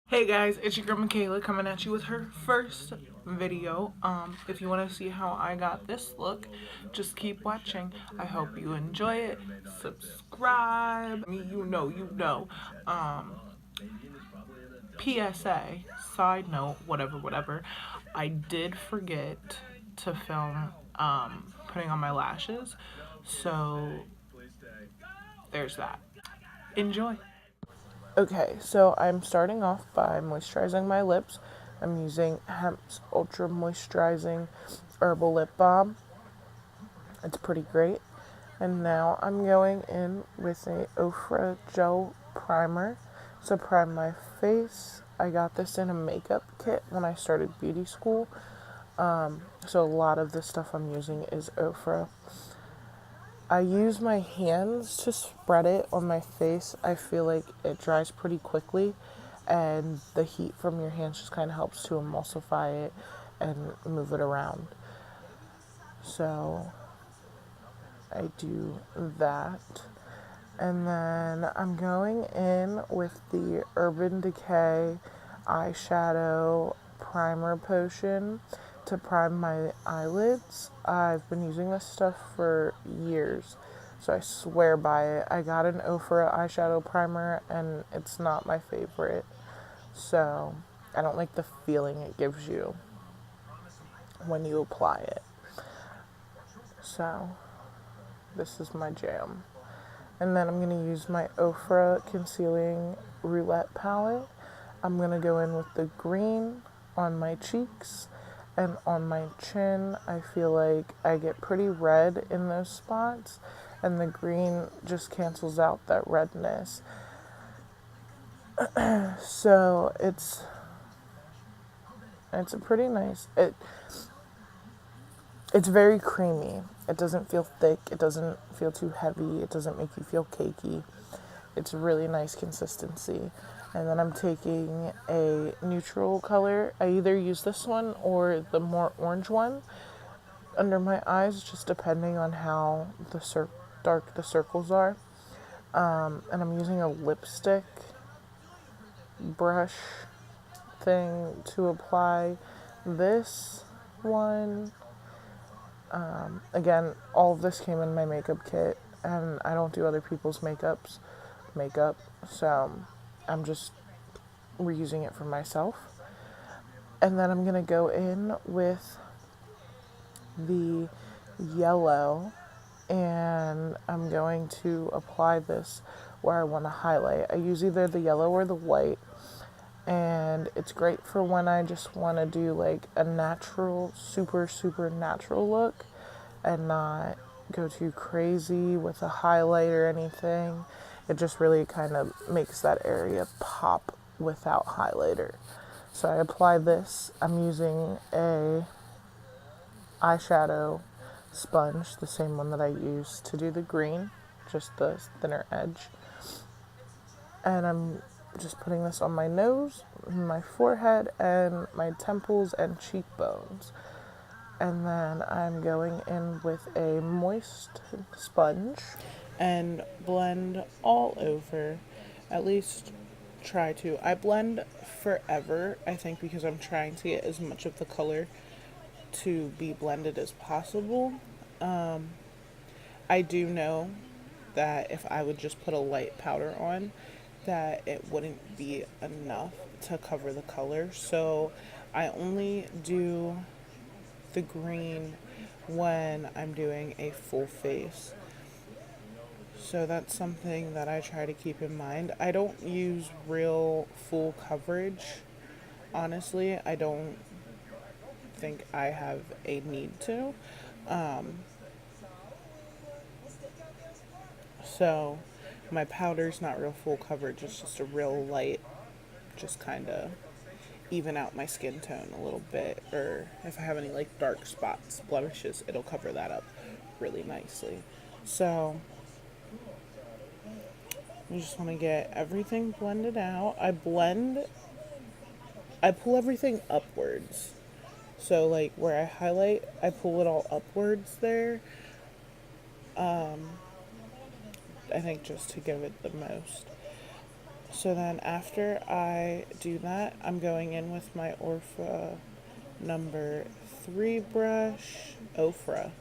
Hey guys, it's your girl Michaela coming at you with her first video. If you want to see how I got this look, just keep watching. I hope you enjoy it. Subscribe. You know. PSA, side note, whatever. I did forget to film putting on my lashes, so there's that. Enjoy. Okay, so I'm starting off by moisturizing my lips. I'm using Hemp's Ultra Moisturizing Herbal Lip Balm. It's pretty great. And now I'm going in with a Ofra Gel Primer to prime my face. I got this in a makeup kit when I started beauty school. So a lot of the stuff I'm using is Ofra. I use my hands to spread it on my face. I feel like it dries pretty quickly, and the heat from your hands just kind of helps to emulsify it and move it around. So I do that. And then I'm going in with the Urban Decay eyeshadow primer potion to prime my eyelids. I've been using this stuff for years, so I swear by it. I got an Ofra eyeshadow primer and it's not my favorite, so I don't like the feeling it gives you when you apply it. So this is my jam. And then I'm going to use my Ofra Concealing Roulette palette. I'm going to go in with the green on my cheeks and on my chin. I feel like I get pretty red in those spots, and the green just cancels out that redness. So it's a pretty nice, it's very creamy. It doesn't feel thick. It doesn't feel too heavy. It doesn't make you feel cakey. It's a really nice consistency. And then I'm taking a neutral color. I either use this one or the more orange one under my eyes, just depending on how dark the circles are. And I'm using a lipstick brush thing to apply this one. Again, all of this came in my makeup kit, and I don't do other people's makeup, so I'm just reusing it for myself. And then I'm gonna go in with the yellow, and I'm going to apply this where I want to highlight. I use either the yellow or the white, and it's great for when I just want to do like a natural, super natural look and not go too crazy with a highlight or anything. It just really kind of makes that area pop without highlighter. So I apply this. I'm using a eyeshadow sponge, the same one that I used to do the green, just the thinner edge. And I'm just putting this on my nose, my forehead, and my temples and cheekbones. And then I'm going in with a moist sponge and blend all over. At least try to. I blend forever, I think, because I'm trying to get as much of the color to be blended as possible. I do know that if I would just put a light powder on, that it wouldn't be enough to cover the color. So I only do the green when I'm doing a full face. So that's something that I try to keep in mind. I don't use real full coverage. Honestly, I don't think I have a need to. So my powder's not real full coverage, it's just a real light, just kind of even out my skin tone a little bit, or if I have any like dark spots, blemishes, it'll cover that up really nicely. So you just want to get everything blended out. I pull everything upwards. So like where I highlight, I pull it all upwards there. I think just to give it the most. So then after I do that, I'm going in with my Orpha number 3 brush, Ofra.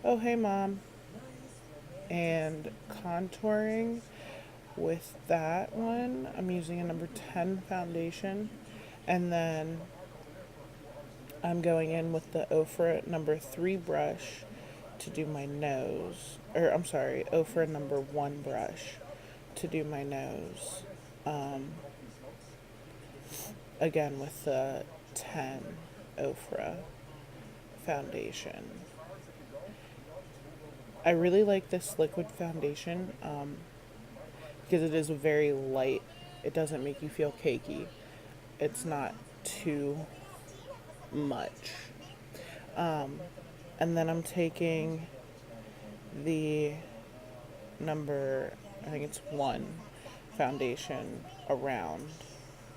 Oh, hey, Mom. And contouring with that one. I'm using a number 10 foundation. And then I'm going in with the Ofra number 3 brush to do my nose. Or, I'm sorry, Ofra number 1 brush to do my nose. Again with the 10 Ofra foundation. I really like this liquid foundation because it is very light. It doesn't make you feel cakey. It's not too much. And then I'm taking the number, I think it's 1 foundation around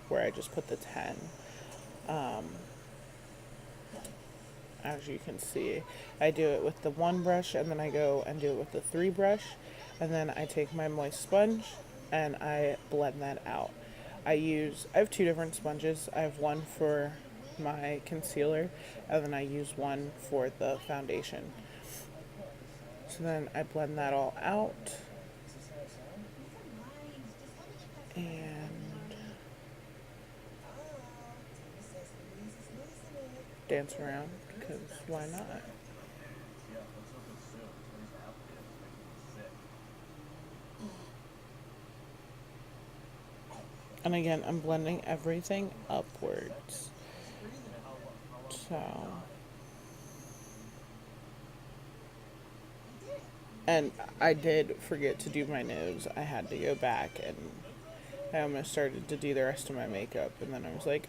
where I just put the 10. As you can see, I do it with the 1 brush and then I go and do it with the 3 brush, and then I take my moist sponge and I blend that out. I have 2 different sponges. I have one for my concealer and then I use one for the foundation. So then I blend that all out and dance around because why not? And again, I'm blending everything upwards. So, and I did forget to do my nose. I had to go back and I almost started to do the rest of my makeup, and then I was like,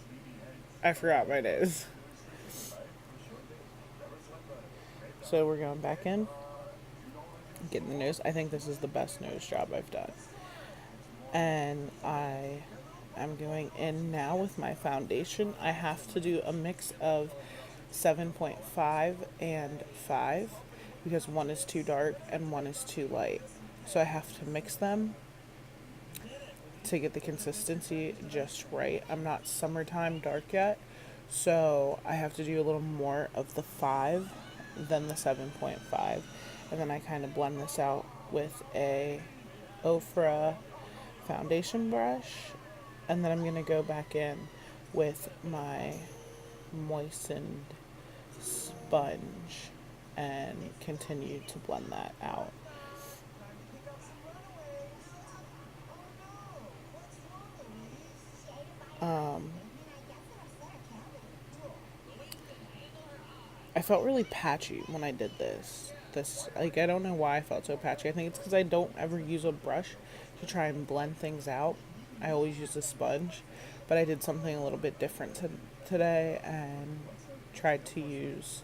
I forgot my nose. So we're going back in, getting the nose. I think this is the best nose job I've done. And I am going in now with my foundation. I have to do a mix of 7.5 and 5 because one is too dark and one is too light. So I have to mix them to get the consistency just right. I'm not summertime dark yet, so I have to do a little more of the 5 than the 7.5. And then I kind of blend this out with a Ofra foundation brush, and then I'm going to go back in with my moistened sponge and continue to blend that out. I felt really patchy when I did this. Like, I don't know why I felt so patchy. I think it's because I don't ever use a brush to try and blend things out. I always use a sponge, but I did something a little bit different today and tried to use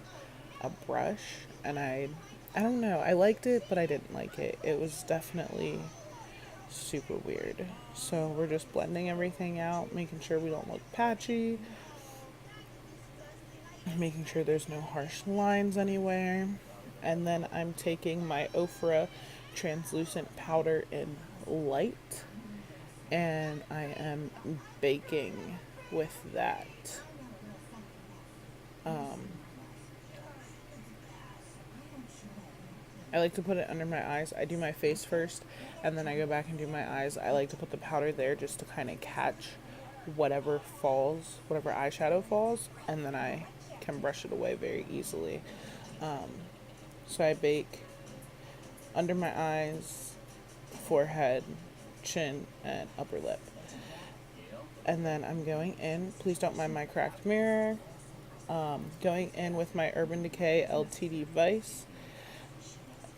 a brush, and I don't know. I liked it, but I didn't like it. It was definitely super weird. So we're just blending everything out, making sure we don't look patchy, making sure there's no harsh lines anywhere. And then I'm taking my Ofra translucent powder in light, and I am baking with that. I like to put it under my eyes. I do my face first, and then I go back and do my eyes. I like to put the powder there just to kind of catch whatever falls, whatever eyeshadow falls, and then I can brush it away very easily. So I bake under my eyes, forehead, chin, and upper lip. And then I'm going in, please don't mind my cracked mirror, going in with my Urban Decay LTD Vice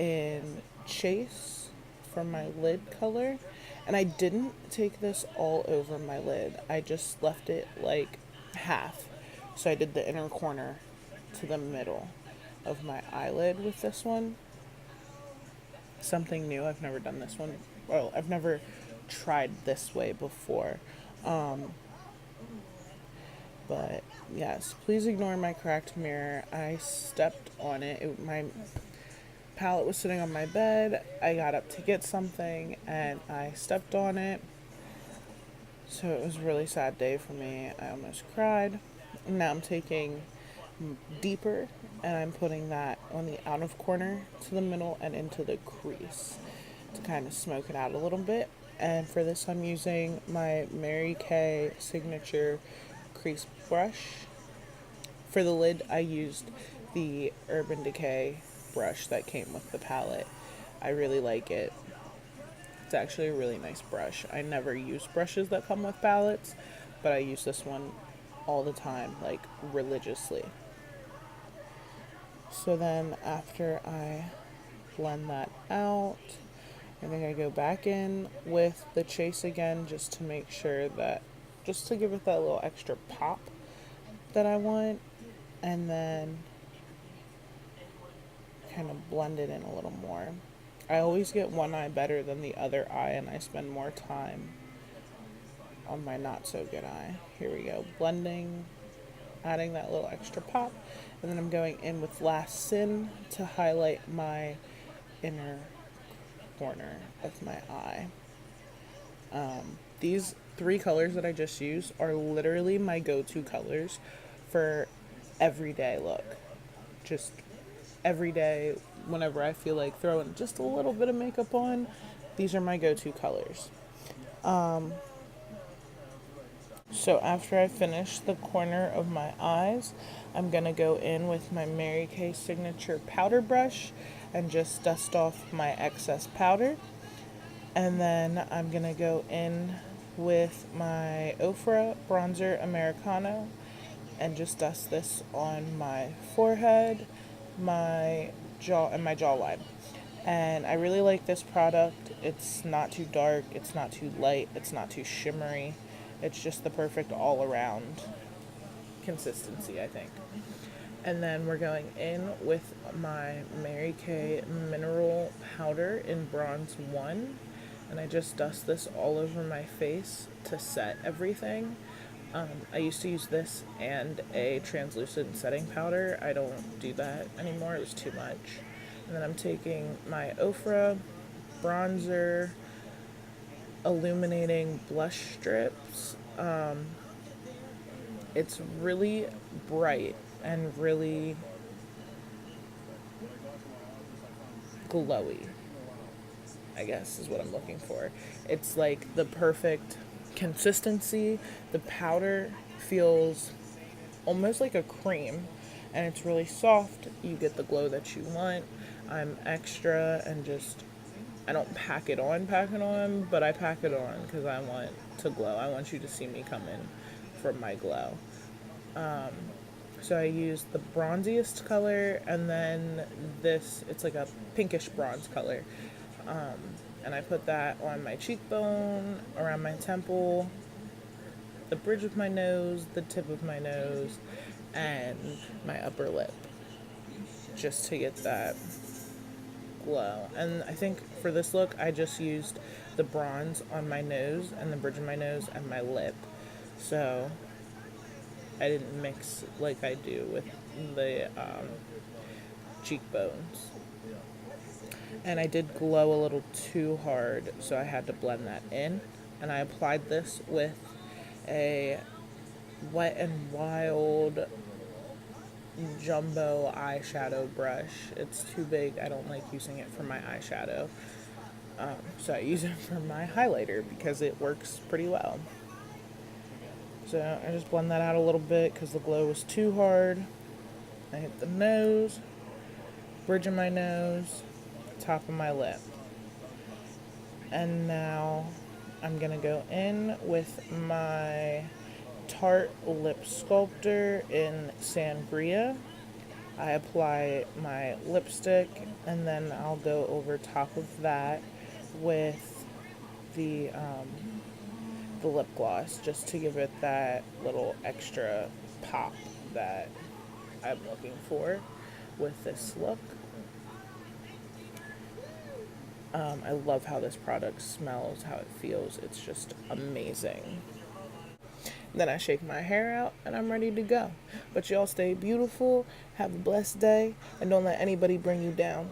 in Chase for my lid color. And I didn't take this all over my lid. I just left it like half. So I did the inner corner to the middle of my eyelid with this one. Something new. I've never done this one. Well, I've never tried this way before. But yes, please ignore my cracked mirror. I stepped on it. My palette was sitting on my bed. I got up to get something and I stepped on it. So it was a really sad day for me. I almost cried. Now I'm taking deeper and I'm putting that on the out of corner to the middle and into the crease to kind of smoke it out a little bit. And for this, I'm using my Mary Kay signature crease brush. For the lid, I used the Urban Decay brush that came with the palette. I really like it. It's actually a really nice brush. I never use brushes that come with palettes, but I use this one all the time, like religiously. So then after I blend that out, I think I go back in with the chase again just to make sure that, just to give it that little extra pop that I want, and then kind of blend it in a little more. I always get one eye better than the other eye, and I spend more time on my not so good eye. Here we go, blending, adding that little extra pop, and then I'm going in with Last Sin to highlight my inner corner of my eye. These three colors that I just used are literally my go-to colors for everyday look. Just every day, whenever I feel like throwing just a little bit of makeup on, these are my go-to colors. So after I finish the corner of my eyes, I'm going to go in with my Mary Kay signature powder brush and just dust off my excess powder. And then I'm going to go in with my Ofra bronzer Americano and just dust this on my forehead, my jaw, and my jawline. And I really like this product. It's not too dark, it's not too light, it's not too shimmery. It's just the perfect all around consistency, I think. And then we're going in with my Mary Kay Mineral Powder in Bronze 1. And I just dust this all over my face to set everything. I used to use this and a translucent setting powder. I don't do that anymore. It was too much. And then I'm taking my Ofra bronzer illuminating blush strips. It's really bright and really glowy, I guess is what I'm looking for. It's like the perfect consistency. The powder feels almost like a cream and it's really soft. You get the glow that you want. I'm extra and just, I don't pack it on, but I pack it on because I want to glow. I want you to see me come in from my glow. So I use the bronziest color and then this, it's like a pinkish bronze color. And I put that on my cheekbone, around my temple, the bridge of my nose, the tip of my nose, and my upper lip, just to get that glow. And I think for this look, I just used the bronze on my nose and the bridge of my nose and my lip. So I didn't mix like I do with the cheekbones. And I did glow a little too hard, so I had to blend that in. And I applied this with a Wet n Wild jumbo eyeshadow brush. It's too big. I don't like using it for my eyeshadow. So I use it for my highlighter because it works pretty well. So I just blend that out a little bit because the glow was too hard. I hit the nose, bridge of my nose, top of my lip. And now I'm going to go in with my Tarte Lip Sculptor in Sangria. I apply my lipstick and then I'll go over top of that with the lip gloss just to give it that little extra pop that I'm looking for with this look. I love how this product smells, how it feels. It's just amazing. Then I shake my hair out and I'm ready to go. But y'all stay beautiful, have a blessed day, and don't let anybody bring you down.